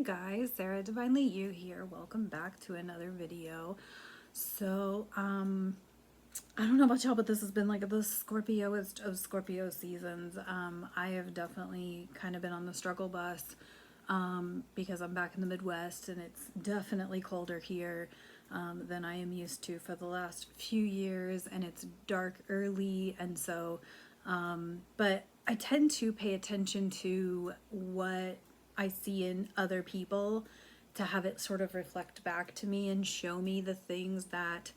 Hey guys, Sarah Divinely You here. Welcome back to another video. So, I don't know about y'all, but this has been like the Scorpioest of Scorpio seasons. I have definitely kind of been on the struggle bus because I'm back in the Midwest and it's definitely colder here than I am used to for the last few years, and it's dark early, and so, but I tend to pay attention to what I see in other people to have it sort of reflect back to me and show me the things that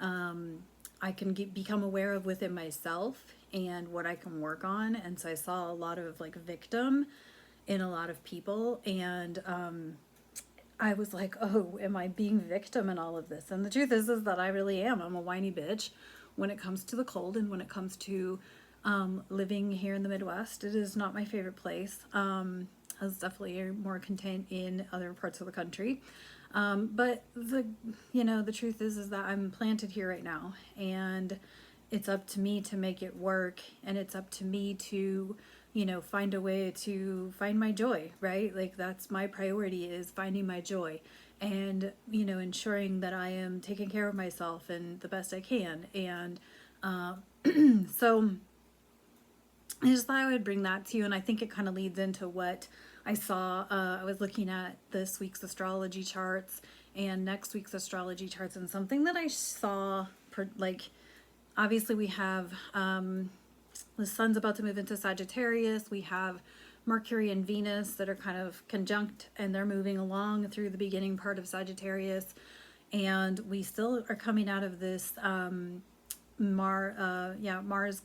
I can become aware of within myself and what I can work on. And so I saw a lot of like victim in a lot of people, and I was like, oh, am I being victim in all of this? And the truth is that I really am. I'm a whiny bitch when it comes to the cold and when it comes to living here in the Midwest. It is not my favorite place. I was definitely more content in other parts of the country. But the truth is that I'm planted here right now, and it's up to me to make it work, and it's up to me to, find a way to find my joy, right? Like that's my priority, is finding my joy and, ensuring that I am taking care of myself and the best I can. And so I just thought I would bring that to you, and I think it kind of leads into what I saw. I was looking at this week's astrology charts and next week's astrology charts, and something that I saw, like, obviously we have the sun's about to move into Sagittarius. We have Mercury and Venus that are kind of conjunct, and they're moving along through the beginning part of Sagittarius, and we still are coming out of this Mars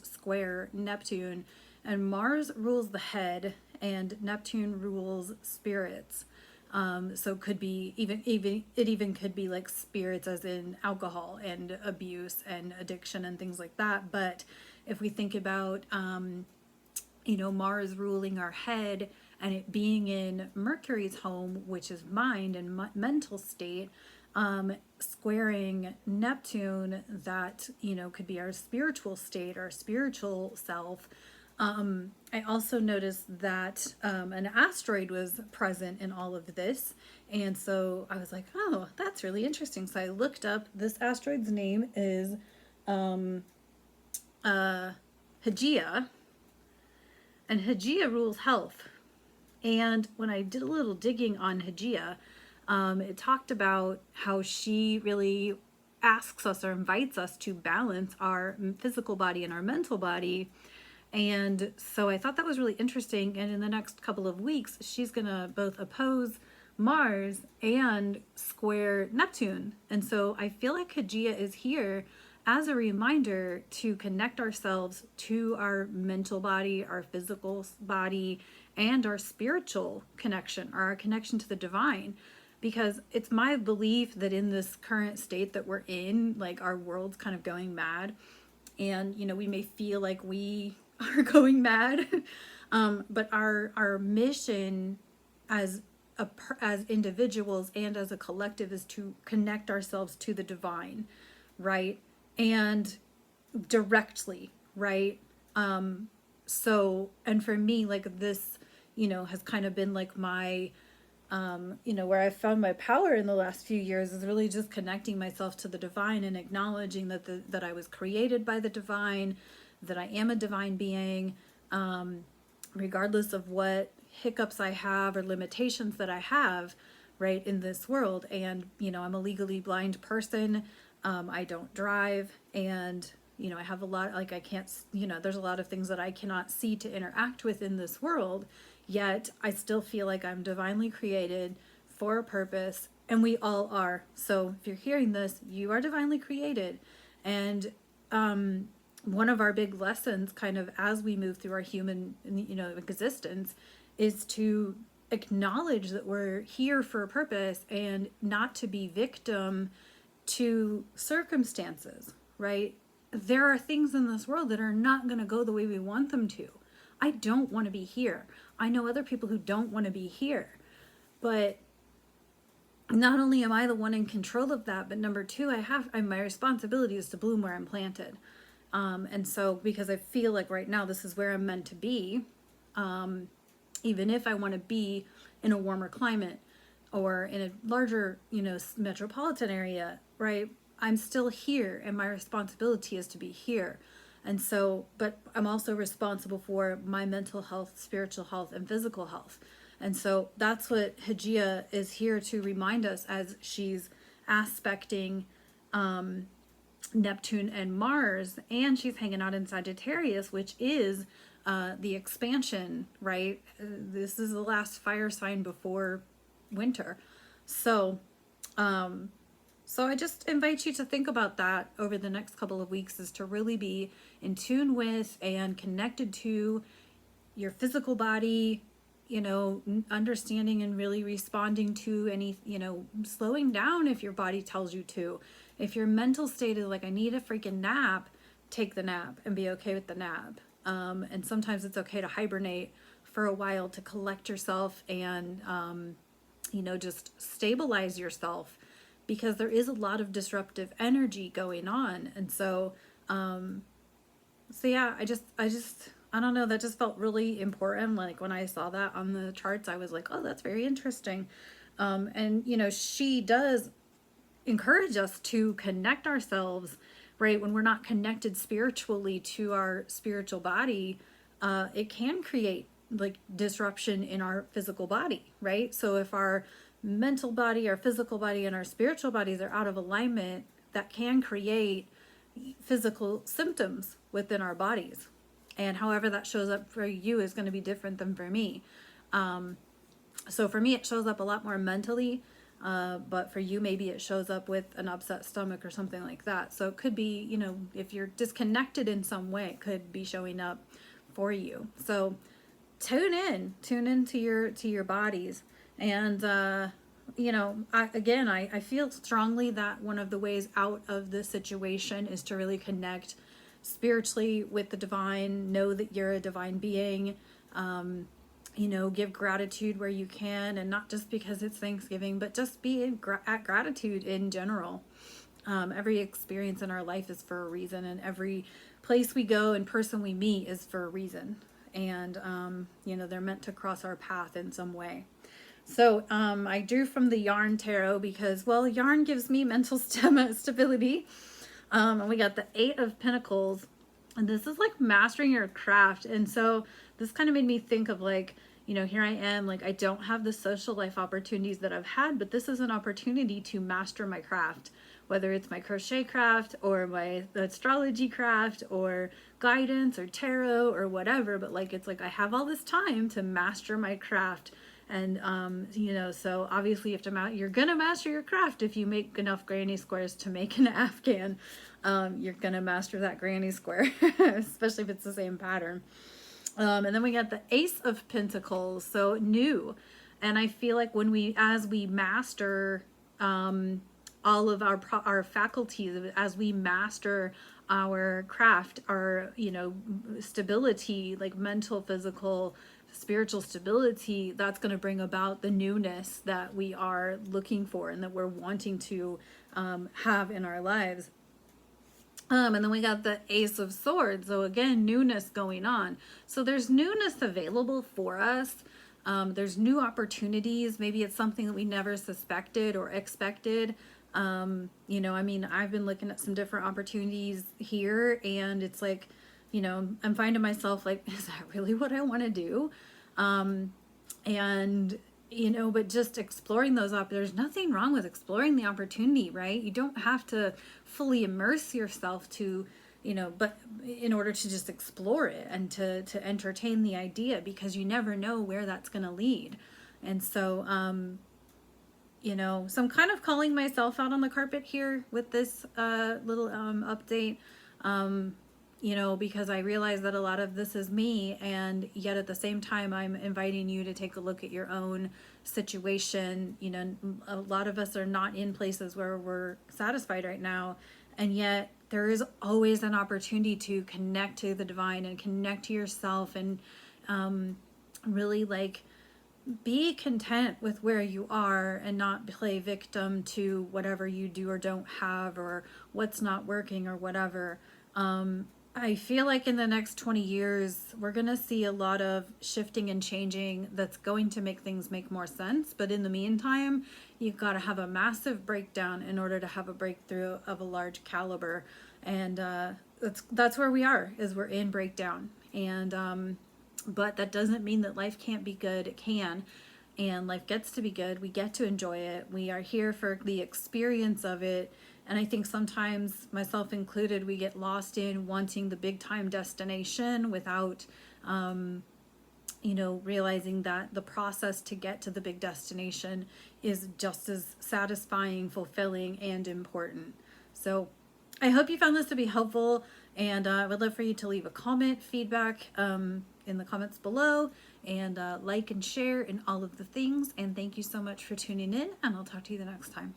square Neptune, and Mars rules the head and Neptune rules spirits. So it could be even could be like spirits as in alcohol and abuse and addiction and things like that. But if we think about Mars ruling our head and it being in Mercury's home, which is mind and mental state, squaring Neptune, that could be our spiritual state, our spiritual self. I also noticed that an asteroid was present in all of this, and so I was like, oh, that's really interesting. So I looked up, this asteroid's name is Hygieia, and Hygieia rules health. And when I did a little digging on Hygieia, it talked about how she really asks us or invites us to balance our physical body and our mental body. And so I thought that was really interesting. And in the next couple of weeks, she's going to both oppose Mars and square Neptune. And so I feel like Hygieia is here as a reminder to connect ourselves to our mental body, our physical body, and our spiritual connection, or our connection to the divine. Because it's my belief that in this current state that we're in, like our world's kind of going mad, and we may feel like we are going mad, but our mission as as individuals and as a collective is to connect ourselves to the divine, right? And directly, right? So, and for me, like this, has kind of been like my where I found my power in the last few years is really just connecting myself to the divine and acknowledging that I was created by the divine, that I am a divine being, regardless of what hiccups I have or limitations that I have, right, in this world. And, I'm a legally blind person. I don't drive, and, I have a lot, like I can't, there's a lot of things that I cannot see to interact with in this world. Yet I still feel like I'm divinely created for a purpose, and we all are. So if you're hearing this, you are divinely created. And one of our big lessons kind of as we move through our human existence is to acknowledge that we're here for a purpose and not to be victim to circumstances, right? There are things in this world that are not going to go the way we want them to. I don't want to be here. I know other people who don't want to be here. But not only am I the one in control of that, but number two, my responsibility is to bloom where I'm planted. And so because I feel like right now this is where I'm meant to be, even if I want to be in a warmer climate or in a larger, metropolitan area, right? I'm still here and my responsibility is to be here. And so, but I'm also responsible for my mental health, spiritual health, and physical health. And so that's what Hygieia is here to remind us as she's aspecting Neptune and Mars, and she's hanging out in Sagittarius, which is the expansion, right? This is the last fire sign before winter. So, so I just invite you to think about that over the next couple of weeks, is to really be in tune with and connected to your physical body, understanding and really responding to any, slowing down if your body tells you to. If your mental state is like, I need a freaking nap, take the nap and be okay with the nap. And sometimes it's okay to hibernate for a while to collect yourself and, just stabilize yourself, because there is a lot of disruptive energy going on. And so, yeah, I don't know, that just felt really important. Like when I saw that on the charts, I was like, oh, that's very interesting. And, she does encourage us to connect ourselves, right? When we're not connected spiritually to our spiritual body, it can create like disruption in our physical body, right? So if our mental body, our physical body, and our spiritual bodies are out of alignment, that can create physical symptoms within our bodies. And however that shows up for you is going to be different than for me. So for me, it shows up a lot more mentally. But for you, maybe it shows up with an upset stomach or something like that. So it could be, if you're disconnected in some way, it could be showing up for you. So tune into your bodies. And, I feel strongly that one of the ways out of this situation is to really connect spiritually with the divine, know that you're a divine being, give gratitude where you can, and not just because it's Thanksgiving, but just be at gratitude in general. Every experience in our life is for a reason, and every place we go and person we meet is for a reason. And, they're meant to cross our path in some way. So I drew from the Yarn Tarot because, well, Yarn gives me mental stability. And we got the 8 of Pentacles, and this is like mastering your craft. And so this kind of made me think of like, here I am, like I don't have the social life opportunities that I've had, but this is an opportunity to master my craft, whether it's my crochet craft or my astrology craft or guidance or tarot or whatever. But like, it's like I have all this time to master my craft. And, so obviously you're going to master your craft. If you make enough granny squares to make an Afghan, you're going to master that granny square, especially if it's the same pattern. And then we got the Ace of Pentacles, so new. And I feel like as we master, all of our faculties, as we master our craft, our, stability, like mental, physical, spiritual stability, that's going to bring about the newness that we are looking for and that we're wanting to have in our lives. And then we got the Ace of Swords. So again, newness going on. So there's newness available for us. There's new opportunities. Maybe it's something that we never suspected or expected. I've been looking at some different opportunities here, and it's like, I'm finding myself like, is that really what I want to do? But just exploring there's nothing wrong with exploring the opportunity, right? You don't have to fully immerse yourself to, but in order to just explore it and to entertain the idea, because you never know where that's going to lead. And so, so I'm kind of calling myself out on the carpet here with this little update, because I realize that a lot of this is me, and yet at the same time, I'm inviting you to take a look at your own situation. A lot of us are not in places where we're satisfied right now, and yet there is always an opportunity to connect to the divine and connect to yourself, and really like be content with where you are and not play victim to whatever you do or don't have or what's not working or whatever. I feel like in the next 20 years, we're going to see a lot of shifting and changing that's going to make things make more sense. But in the meantime, you've got to have a massive breakdown in order to have a breakthrough of a large caliber. And that's where we are, is we're in breakdown. And but that doesn't mean that life can't be good. It can. And life gets to be good. We get to enjoy it. We are here for the experience of it. And I think sometimes, myself included, we get lost in wanting the big time destination without, realizing that the process to get to the big destination is just as satisfying, fulfilling, and important. So I hope you found this to be helpful, and I would love for you to leave a comment, feedback in the comments below, and like and share and all of the things. And thank you so much for tuning in, and I'll talk to you the next time.